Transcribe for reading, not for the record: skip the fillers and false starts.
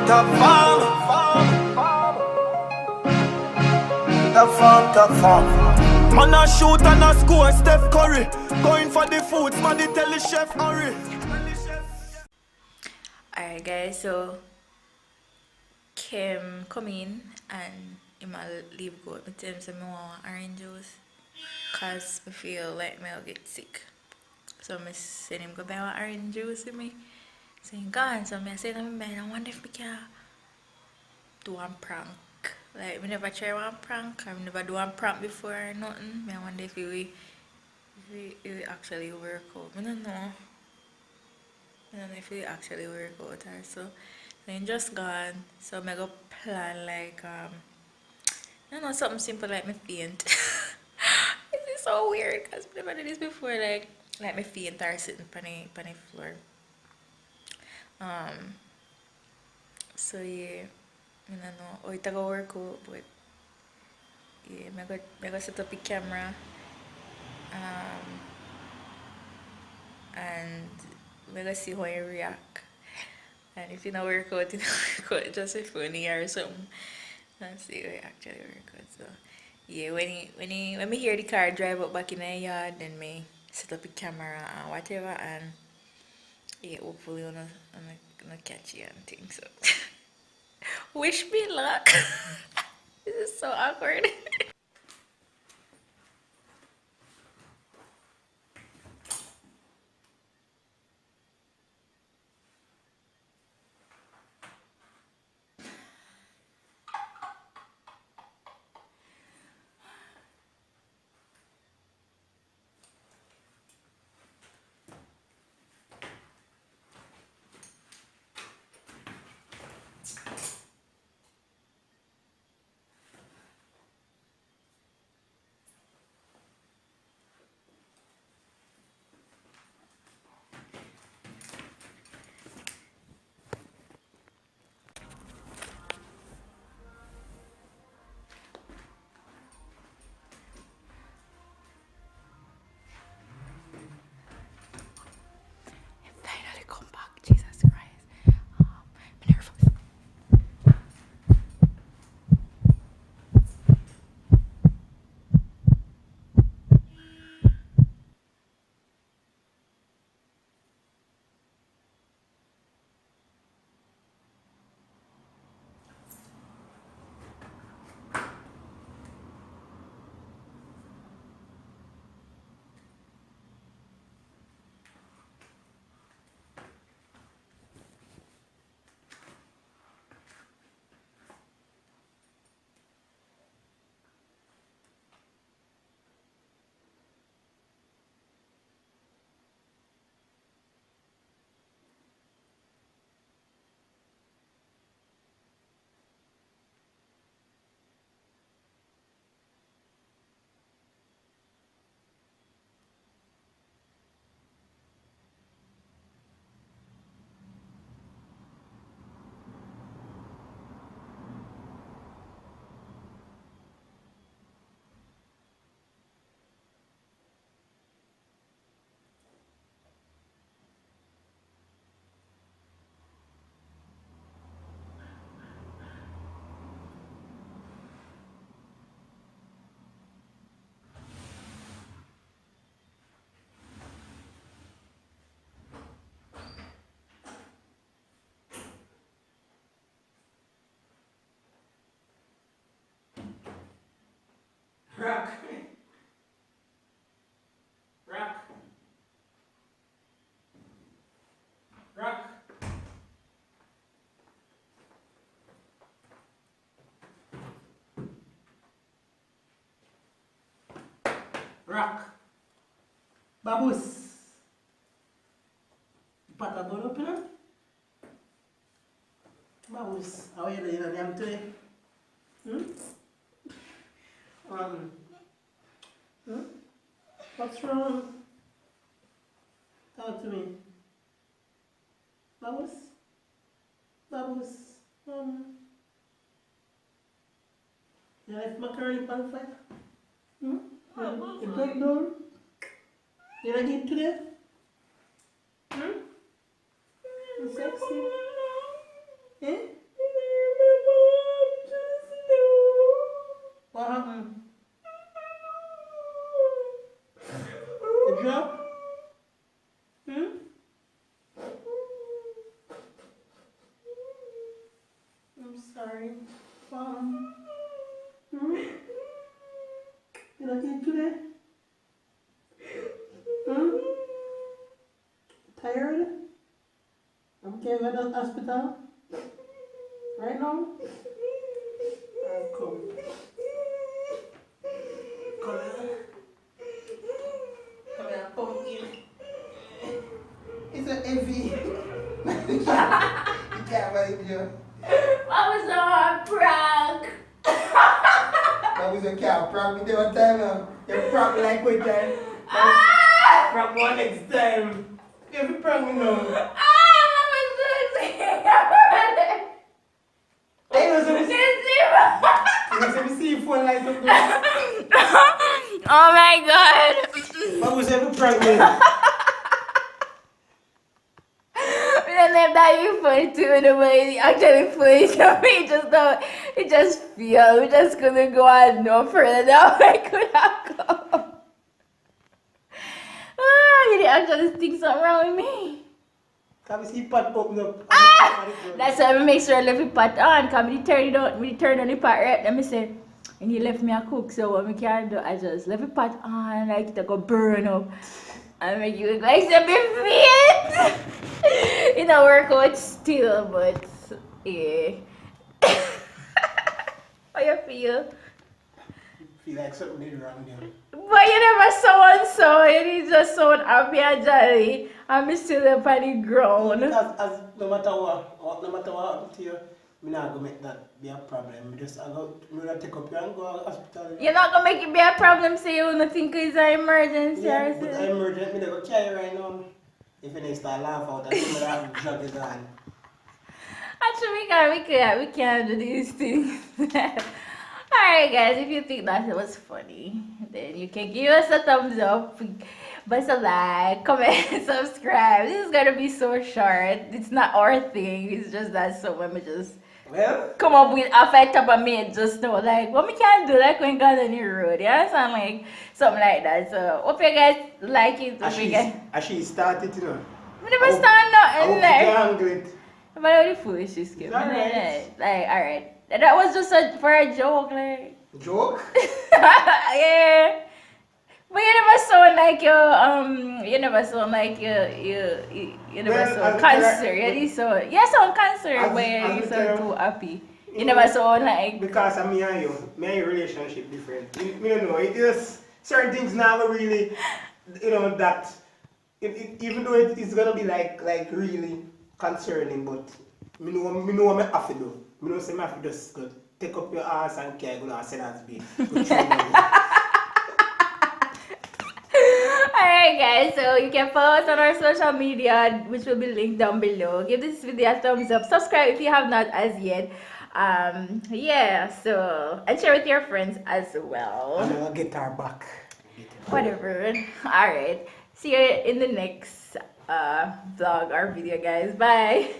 top farm. Man a shoot and a score, Steph Curry. Going for the food, somebody tell the chef hurry. Alright guys, so Kim come in and him leave go. I tell him say I want orange juice cause I feel like I'll get sick. So I send him go buy orange juice with me. So he gone. So I say to him, I wonder if we can do one prank. Like we never try one prank. I've never do one prank before or nothing. I wonder if it will actually work out. I don't know. I don't know if it actually work out or so. So I'm just gone. So I go plan like I don't know, something simple like my faint. This is so weird because I've never done this before, like my faint or sitting on the floor. So yeah, I don't know how it go work out, but yeah, I go set up the camera and I go see how you react. And if it don't work out, it don't work out, just be funny or something. And see how it actually work out. So yeah, when me hear the car drive up back in the yard, then me set up the camera and whatever, and yeah, hopefully I'm not catch you and things. So wish me luck. This is so awkward. Finally come back, Jesus Christ. I'm nervous. Rock. Rock. Rock. Rock. Babus. Pata bono pina. Babus. How are you doing? I'm today. What's wrong? Talk to me. Babus? Babus? You left macaroni pan fire? You break down? Did I get today? You sexy? Eh? sleep today? Hmm? Tired? I'm going to the hospital? Right now? Come. Come here. Come here, pumpkin. It's a heavy. You can't believe you. What was a prank? That was a cow. Prank me one time now. You prank me like one time. Prank one next time. You have to prank me now. Hey, you see phone light up there? Oh my god. What was ever prank me? We don't have that you funny too the way it actually funny to me. It just feel we just couldn't go on no further than I could have gone. You didn't actually think something wrong with me. Can we see pot open up? That's why I make sure I left the pot on. Cause we turn on the pot right. Let me say, and he left me a cook. So what we can do, I just left the pot on like it go burn up. I make you look like some fit. It don't work out still, but yeah. How you feel? Feel like something is wrong there. But you never so you just so happy and jolly. I'm still up on the ground. Because no matter what happens to you, I'm not going to make that be a problem. I'm going to take up you and go to the hospital. You're not going to make it be a problem, so you don't think it's an emergency. Yeah, but I'm emergent. I'm going to carry right now. If you start laugh out, that's when that drug is on. Actually, we can do these things. Alright guys, if you think that was funny, then you can give us a thumbs up, but a like, comment, subscribe. This is gonna be so short. It's not our thing. It's just that someone may just come up with a fight up of me just know like what we can do like when God on the road. You understand? Like something like that. So hope you guys like it. As she started, you know. We never start nothing like. But how the foolish is cute. Like alright. That was just for a joke, like. Joke? Yeah. But you never sound like you never sound cancer. You sound cancer, but you sound too happy. You never sound like. Because of me and you, my relationship different. Me don't know. It is certain things now really, that even though it's gonna be like really concerning, but me know what I have to do. I don't say I have to just go take up your ass and care, go and say that's big. Alright guys, so you can follow us on our social media, which will be linked down below. Give this video a thumbs up. Subscribe if you have not as yet. Yeah, so and share with your friends as well. And I'll get our back. Whatever. Alright. See you in the next vlog or video guys. Bye.